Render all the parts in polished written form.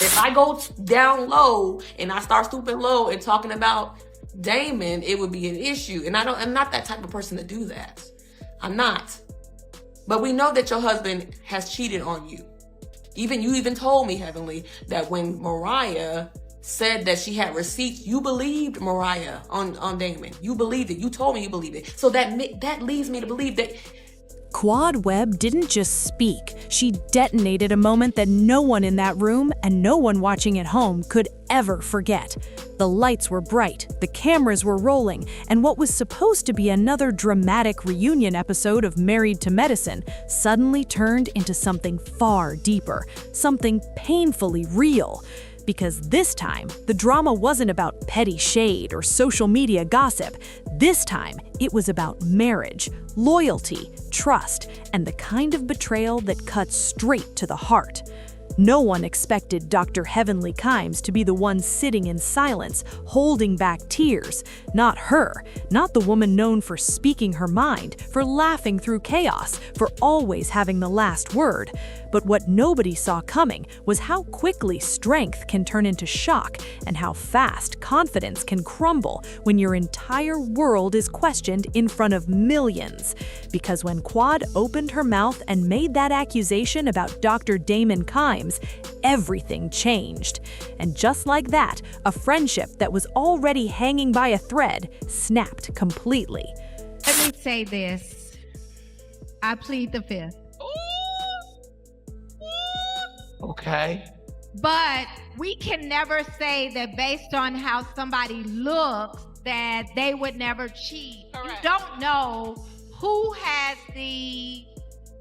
If I go down low and I start stooping low and talking about Damon, it would be an issue. And I'm not that type of person to do that. I'm not. But we know that your husband has cheated on you. You even told me, Heavenly, that when Mariah said that she had receipts, you believed Mariah on Damon. You believed it. You told me you believed it. So that leads me to believe that Quad Webb didn't just speak. She detonated a moment that no one in that room and no one watching at home could ever forget. The lights were bright, the cameras were rolling, and what was supposed to be another dramatic reunion episode of Married to Medicine suddenly turned into something far deeper, something painfully real. Because this time, the drama wasn't about petty shade or social media gossip. This time, it was about marriage, loyalty, trust, and the kind of betrayal that cuts straight to the heart. No one expected Dr. Heavenly Kimes to be the one sitting in silence, holding back tears. Not her, not the woman known for speaking her mind, for laughing through chaos, for always having the last word. But what nobody saw coming was how quickly strength can turn into shock and how fast confidence can crumble when your entire world is questioned in front of millions. Because when Quad opened her mouth and made that accusation about Dr. Damon Kimes, everything changed. And just like that, a friendship that was already hanging by a thread snapped completely. Let me say this. I plead the fifth. okay. But we can never say that based on how somebody looks that they would never cheat. Correct. You don't know who has the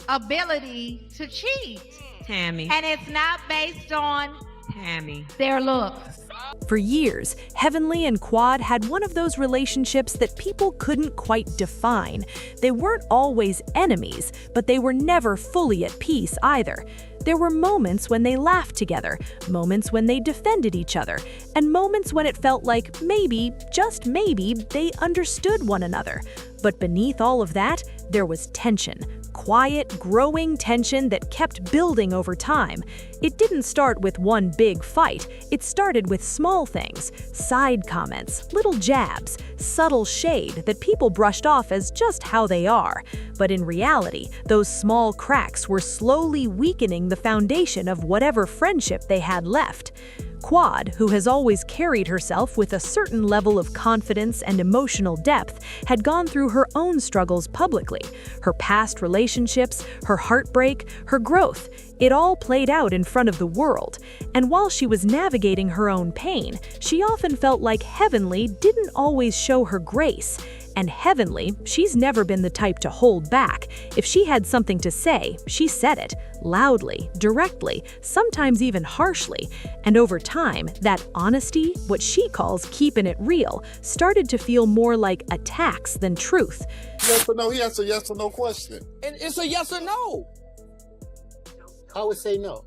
ability to cheat. Tammy. And it's not based on Tammy. their looks. For years, Heavenly and Quad had one of those relationships that people couldn't quite define. They weren't always enemies, but they were never fully at peace either. There were moments when they laughed together, moments when they defended each other, and moments when it felt like maybe, just maybe, they understood one another. But beneath all of that, there was tension. Quiet, growing tension that kept building over time. It didn't start with one big fight. It started with small things, side comments, little jabs, subtle shade that people brushed off as just how they are. But in reality, those small cracks were slowly weakening the foundation of whatever friendship they had left. Quad, who has always carried herself with a certain level of confidence and emotional depth, had gone through her own struggles publicly. Her past relationships, her heartbreak, her growth, it all played out in front of the world. And while she was navigating her own pain, she often felt like Heavenly didn't always show her grace. And Heavenly, she's never been the type to hold back. If she had something to say, she said it, loudly, directly, sometimes even harshly. And over time, that honesty, what she calls keeping it real, started to feel more like attacks than truth. Yes or no? He asked a yes or no question. And it's a yes or no. I would say no.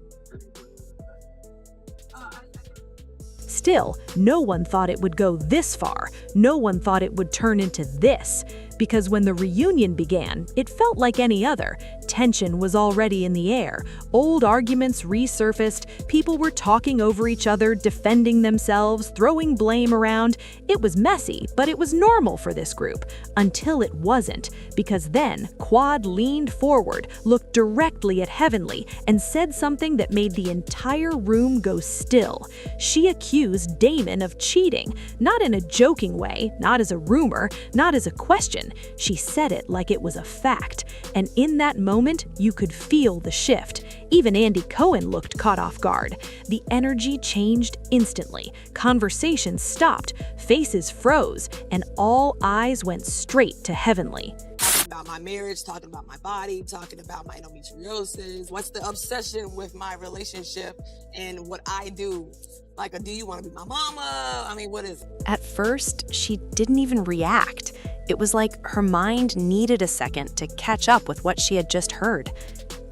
Still, no one thought it would go this far. No one thought it would turn into this. Because when the reunion began, it felt like any other. Tension was already in the air. Old arguments resurfaced. People were talking over each other, defending themselves, throwing blame around. It was messy, but it was normal for this group. Until it wasn't. Because then, Quad leaned forward, looked directly at Heavenly, and said something that made the entire room go still. She accused Damon of cheating. Not in a joking way, not as a rumor, not as a question. She said it like it was a fact, and in that moment, you could feel the shift. Even Andy Cohen looked caught off guard. The energy changed instantly. Conversations stopped, faces froze, and all eyes went straight to Heavenly. Talking about my marriage, talking about my body, talking about my endometriosis. What's the obsession with my relationship and what I do? Like, do you want to be my mama? I mean, what is it? At first, she didn't even react. It was like her mind needed a second to catch up with what she had just heard.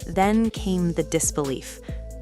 Then came the disbelief.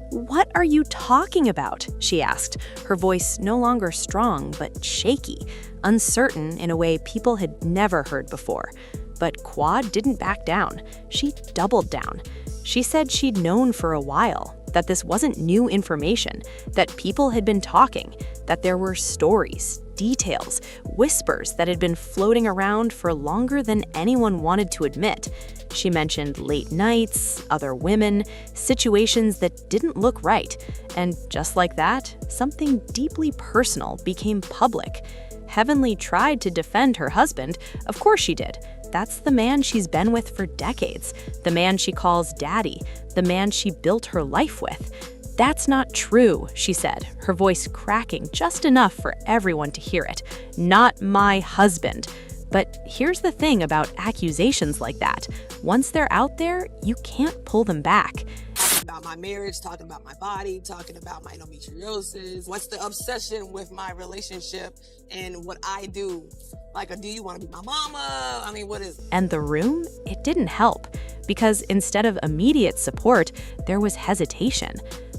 "What are you talking about?" she asked, her voice no longer strong but shaky, uncertain in a way people had never heard before. But Quad didn't back down. She doubled down. She said she'd known for a while, that this wasn't new information, that people had been talking, that there were stories, details, whispers that had been floating around for longer than anyone wanted to admit. She mentioned late nights, other women, situations that didn't look right. And just like that, something deeply personal became public. Heavenly tried to defend her husband. Of course she did. That's the man she's been with for decades, the man she calls daddy, the man she built her life with. "That's not true," she said, her voice cracking just enough for everyone to hear it. "Not my husband." But here's the thing about accusations like that. Once they're out there, you can't pull them back. About my marriage, talking about my body, talking about my endometriosis. What's the obsession with my relationship and what I do? Like, do you want to be my mama? I mean, what is it? And the room, it didn't help, because instead of immediate support, there was hesitation.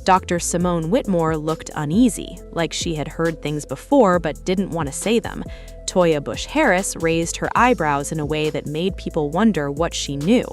Dr. Simone Whitmore looked uneasy, like she had heard things before but didn't want to say them. Toya Bush Harris raised her eyebrows in a way that made people wonder what she knew.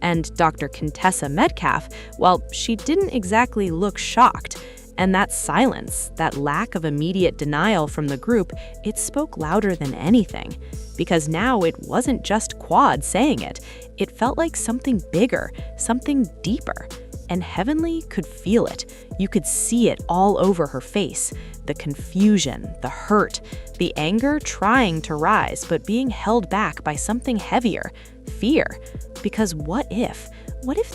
And Dr. Contessa Metcalf, well, she didn't exactly look shocked. And that silence, that lack of immediate denial from the group, it spoke louder than anything. Because now it wasn't just Quad saying it. It felt like something bigger, something deeper. And Heavenly could feel it. You could see it all over her face. The confusion, the hurt, the anger trying to rise but being held back by something heavier, fear. Because what if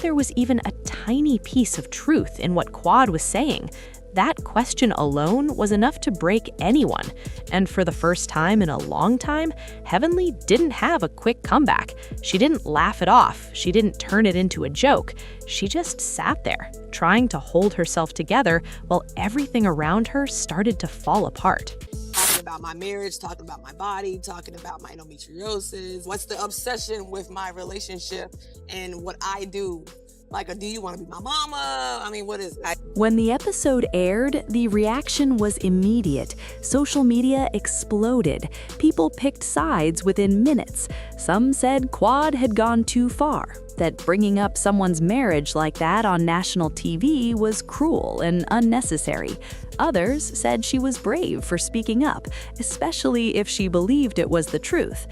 there was even a tiny piece of truth in what Quad was saying? That question alone was enough to break anyone. And for the first time in a long time, Heavenly didn't have a quick comeback. She didn't laugh it off. She didn't turn it into a joke. She just sat there, trying to hold herself together while everything around her started to fall apart. Talking about my marriage, talking about my body, talking about my endometriosis. What's the obsession with my relationship and what I do? Like, do you want to be my mama? I mean, what is it? When the episode aired, the reaction was immediate. Social media exploded. People picked sides within minutes. Some said Quad had gone too far, that bringing up someone's marriage like that on national TV was cruel and unnecessary. Others said she was brave for speaking up, especially if she believed it was the truth.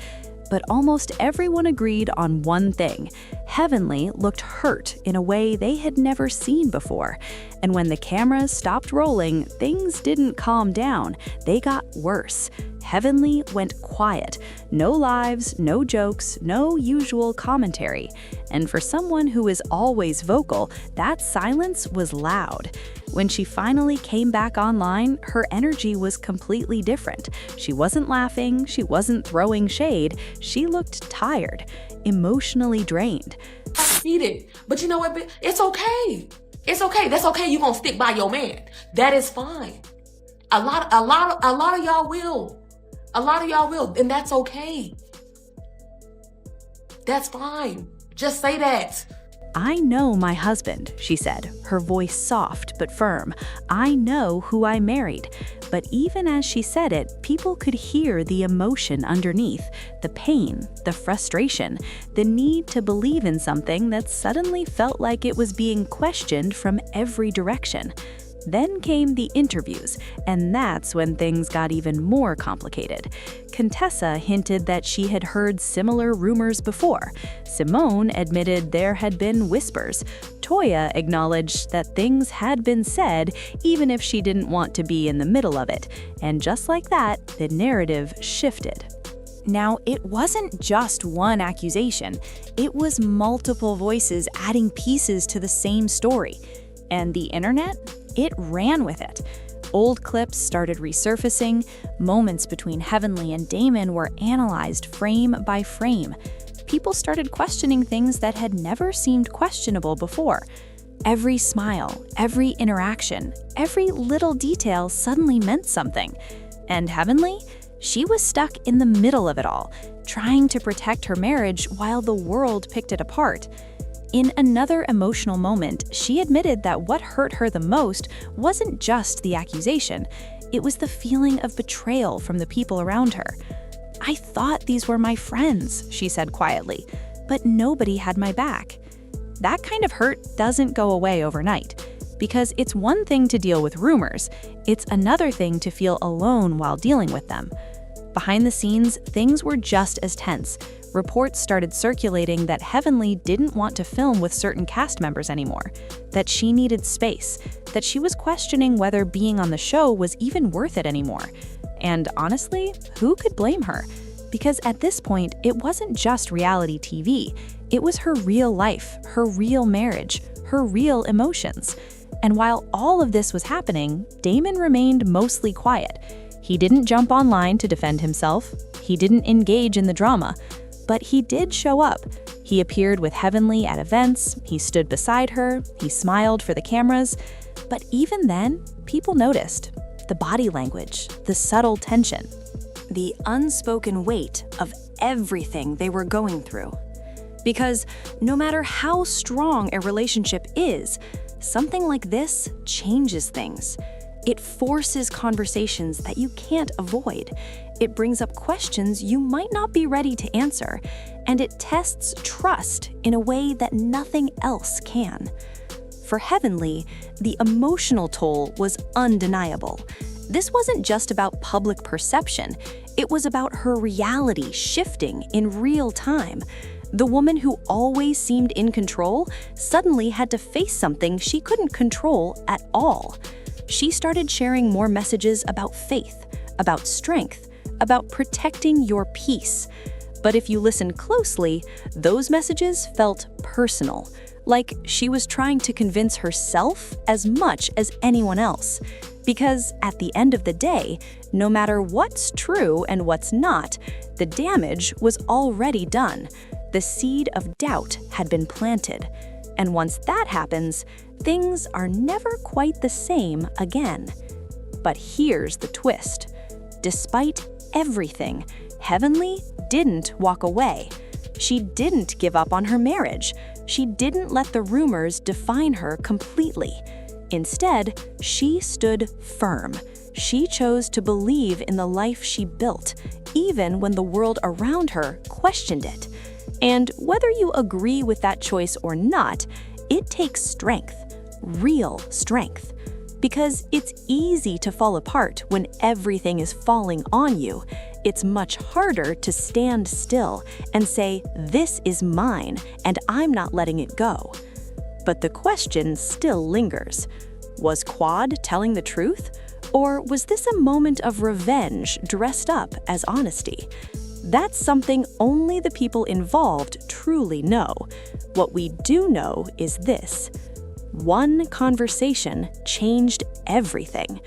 But almost everyone agreed on one thing. Heavenly looked hurt in a way they had never seen before. And when the cameras stopped rolling, things didn't calm down. They got worse. Heavenly went quiet. No lives, no jokes, no usual commentary. And for someone who is always vocal, that silence was loud. When she finally came back online, her energy was completely different. She wasn't laughing, she wasn't throwing shade, she looked tired, emotionally drained. I need it. But you know what? It's okay. It's okay. That's okay. You're gonna stick by your man. That is fine. A lot of y'all will. A lot of y'all will, and that's okay. That's fine. Just say that. "I know my husband," she said, her voice soft but firm. "I know who I married." But even as she said it, people could hear the emotion underneath, the pain, the frustration, the need to believe in something that suddenly felt like it was being questioned from every direction. Then came the interviews, and that's when things got even more complicated. Contessa hinted that she had heard similar rumors before. Simone admitted there had been whispers. Toya acknowledged that things had been said, even if she didn't want to be in the middle of it. And just like that, the narrative shifted. Now, it wasn't just one accusation. It was multiple voices adding pieces to the same story. And the internet? It ran with it. Old clips started resurfacing. Moments between Heavenly and Damon were analyzed frame by frame. People started questioning things that had never seemed questionable before. Every smile, every interaction, every little detail suddenly meant something. And Heavenly? She was stuck in the middle of it all, trying to protect her marriage while the world picked it apart. In another emotional moment, she admitted that what hurt her the most wasn't just the accusation. It was the feeling of betrayal from the people around her. "I thought these were my friends," she said quietly, "but nobody had my back." That kind of hurt doesn't go away overnight. Because it's one thing to deal with rumors, it's another thing to feel alone while dealing with them. Behind the scenes, things were just as tense. Reports started circulating that Heavenly didn't want to film with certain cast members anymore, that she needed space, that she was questioning whether being on the show was even worth it anymore. And honestly, who could blame her? Because at this point, it wasn't just reality TV. It was her real life, her real marriage, her real emotions. And while all of this was happening, Damon remained mostly quiet. He didn't jump online to defend himself. He didn't engage in the drama. But he did show up. He appeared with Heavenly at events, he stood beside her, he smiled for the cameras. But even then, people noticed the body language, the subtle tension, the unspoken weight of everything they were going through. Because no matter how strong a relationship is, something like this changes things. It forces conversations that you can't avoid. It brings up questions you might not be ready to answer, and it tests trust in a way that nothing else can. For Heavenly, the emotional toll was undeniable. This wasn't just about public perception, it was about her reality shifting in real time. The woman who always seemed in control suddenly had to face something she couldn't control at all. She started sharing more messages about faith, about strength, about protecting your peace. But if you listen closely, those messages felt personal, like she was trying to convince herself as much as anyone else. Because at the end of the day, no matter what's true and what's not, the damage was already done. The seed of doubt had been planted. And once that happens, things are never quite the same again. But here's the twist. Despite everything, Heavenly didn't walk away. She didn't give up on her marriage. She didn't let the rumors define her completely. Instead, she stood firm. She chose to believe in the life she built, even when the world around her questioned it. And whether you agree with that choice or not, it takes strength, real strength. Because it's easy to fall apart when everything is falling on you. It's much harder to stand still and say, "This is mine, and I'm not letting it go." But the question still lingers. Was Quad telling the truth? Or was this a moment of revenge dressed up as honesty? That's something only the people involved truly know. What we do know is this. One conversation changed everything.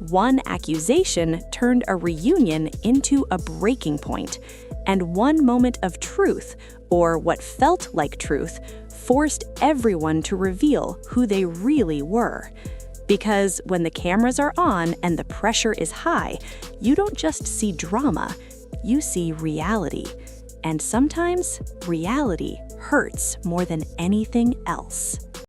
One accusation turned a reunion into a breaking point. And one moment of truth, or what felt like truth, forced everyone to reveal who they really were. Because when the cameras are on and the pressure is high, you don't just see drama, you see reality. And sometimes reality hurts more than anything else.